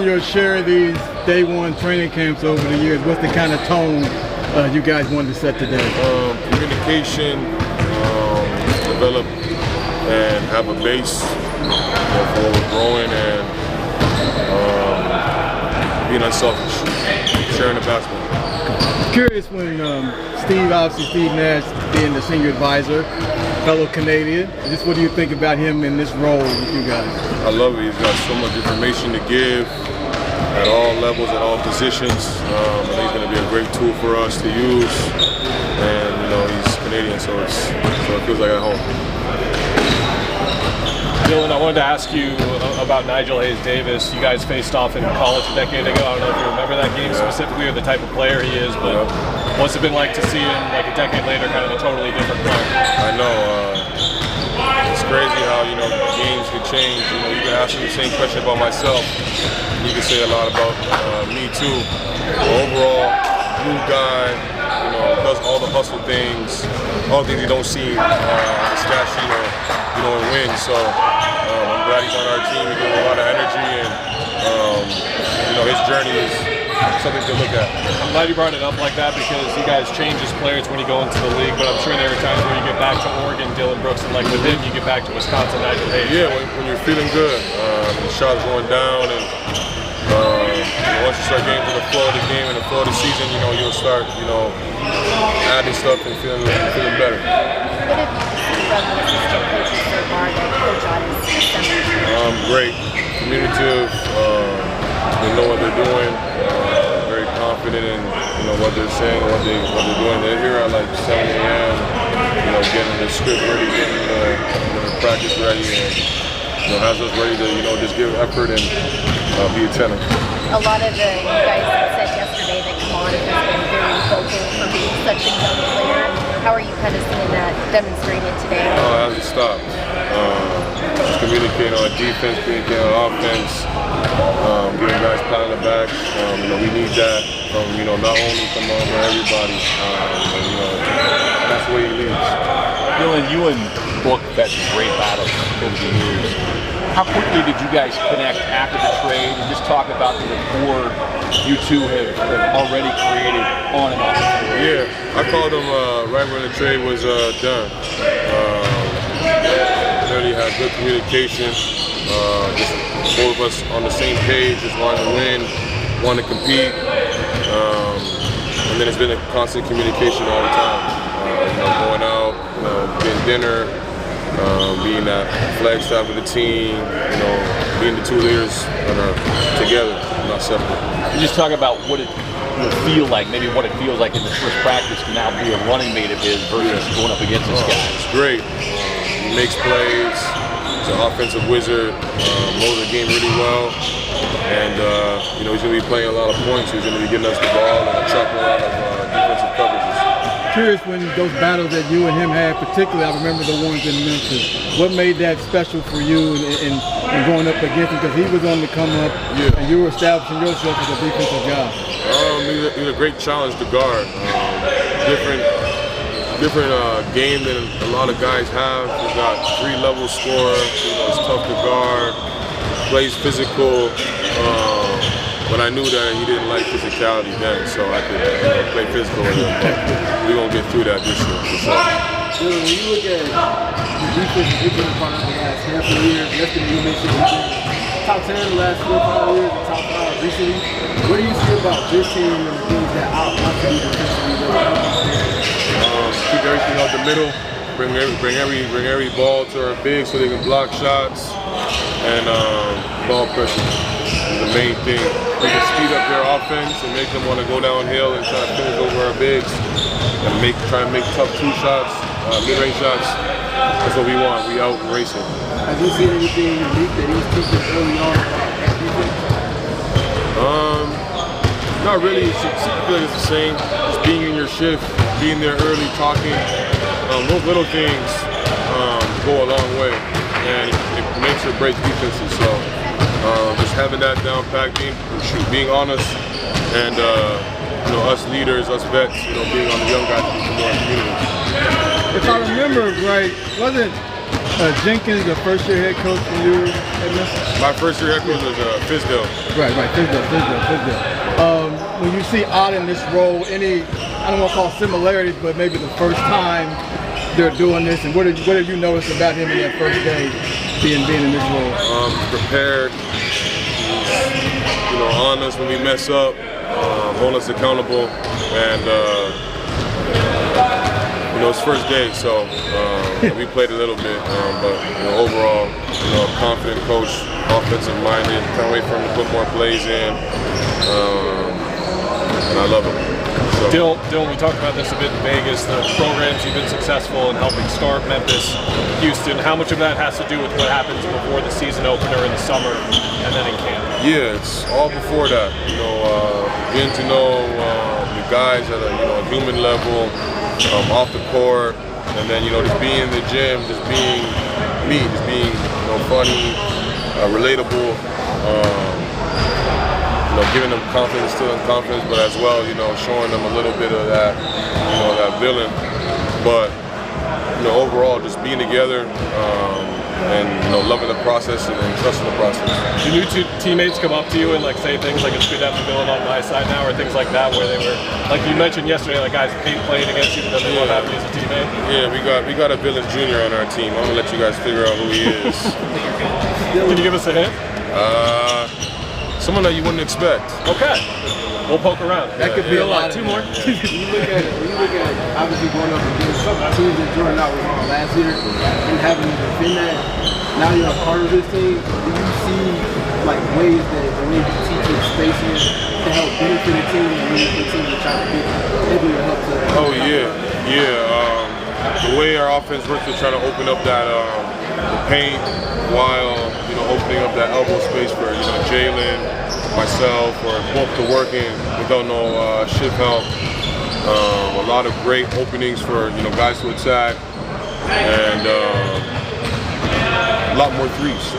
your share of these day-one training camps over the years, what's the kind of tone you guys wanted to set today? Communication, develop and have a base for where we're growing, and being unselfish, sharing the basketball. Curious when Steve Nash being the senior advisor, fellow Canadian, just what do you think about him in this role with you guys? I love it. He's got so much information to give at all levels, at all positions. I think he's going to be a great tool for us to use. And he's Canadian, so it feels like at home. Jalen, I wanted to ask you about Nigel Hayes-Davis. You guys faced off in college a decade ago. I don't know if you remember that game specifically or the type of player he is, but what's it been like to see him like a decade later, kind of a totally different player? I know. It's crazy how games can change. You can ask me the same question about myself. You can say a lot about me too. Overall, new guy. Does all the hustle things, all the things you don't see on the stat sheet or and wins. So I'm glad he's on our team. He gives a lot of energy, and his journey is something to look at. I'm glad you brought it up like that because you guys change as players when you go into the league. But I'm sure there are times where you get back to Oregon, Dylan Brooks, and like with him, you get back to Wisconsin, Nigel Hayes. Yeah, when you're feeling good, the shots going down, and once you start getting to the flow of the game and the flow of the season, you'll start, adding stuff and feeling better. Great, communicative. They know what they're doing. Very confident in what they're saying, what they're doing. They're here at like 7 a.m. Getting the script ready, getting the practice ready, and has us ready to just give effort and be attentive. A lot of you guys said yesterday that Kamon has been very vocal for being such a young player. How are you kind of seeing that demonstrated today? It hasn't stopped. Just communicating on defense, communicating on offense, giving guys pat on the back. We need that from not only Kamon but everybody. That's the way he leads. Dylan, you and Book had some great battles over the years. How quickly did you guys connect after the trade, and just talk about the rapport you two have already created on and off the field? Yeah, I called him right when the trade was done. Really had good communication. Just both of us on the same page, just wanting to win, wanting to compete. And then it's been a constant communication all the time. Going out, getting dinner. Being that flag staff of the team, being the two leaders that are together, not separate. You just talk about what it will feel like, maybe what it feels like in the first practice to now be a running mate of his versus going up against this guy. It's great. He makes plays. He's an offensive wizard. Knows the game really well. And, he's going to be playing a lot of points. He's going to be getting us the ball and chopping a lot of defensive coverages. Curious when those battles that you and him had, particularly I remember the ones in Memphis. What made that special for you and going up against him? Because he was on the come up, and you were establishing yourself as a defensive guy. He's a great challenge to guard. Different game than a lot of guys have. He's got 3-level scorer. He's tough to guard. Plays physical. But I knew that he didn't like physicality then, so I could play physical with him. But we're going to get through that this year, for sure. When you look at the defense you've been a part of the last half a year, yesterday you mentioned you've been top 10 the last 4 or 5 years, and top 5 recently. What do you see about this team and the things that out to be defensively? Keep everything out the middle, bring every ball to our bigs so they can block shots, and ball pressure is the main thing. We can speed up their offense and make them want to go downhill and try to finish over our bigs and try and make tough 2 shots, mid-range shots. That's what we want. We out racing. Have you seen anything unique that he's teaching early on at defense? Not really. I feel like it's the same. Just being in your shift, being there early, talking. Those little things go a long way, and it makes or breaks defenses. So just having that down pat, being honest, and us leaders, us vets, being on the young guys to be more community. If I remember right, wasn't Jenkins, the first-year head coach when you were at Memphis? My first year head coach was Fisdale. Right, Fisdale. When you see Ott in this role, any, I don't want to call similarities, but maybe the first time they're doing this, and what did you notice about him in that first day being in this role? Prepared, you know, on us when we mess up, hold us accountable, and you know, it's first day, so we played a little bit, but you know, overall, you know, confident coach, offensive minded, can't wait for him to put more plays in, and I love him. So. Dylan, we talked about this a bit in Vegas, the programs you've been successful in helping start Memphis, Houston. How much of that has to do with what happens before the season opener in the summer and then in camp? Yeah, it's all before that. You know, getting to know the guys at a human level, off the court, and then just being in the gym, just being me, just being funny, relatable. Giving them confidence, instilling confidence, but as well, showing them a little bit of that, that villain. But overall, just being together and loving the process and trusting the process. Do new teammates come up to you and say things like it's good to have the villain on my side now, or things like that, where they were like you mentioned yesterday, guys hate playing against you, but then they love having you as a teammate? Yeah, we got a villain junior on our team. I'm gonna let you guys figure out who he is. Can you give us a hint? Someone that you wouldn't expect. Okay. We'll poke around. That could be a lot. Two more. When you look at it, obviously going up against teams that Jordan out was on last year and having to defend that, now you're a part of this team. Do you see ways that the way you teach with spacing to help benefit the team and really the team to try to get maybe to help to? Oh yeah. The way our offense works, we're trying to open up that the paint while opening up that elbow space for Jalen, myself, or both to work in without no shift help. A lot of great openings for guys to attack, and a lot more threes.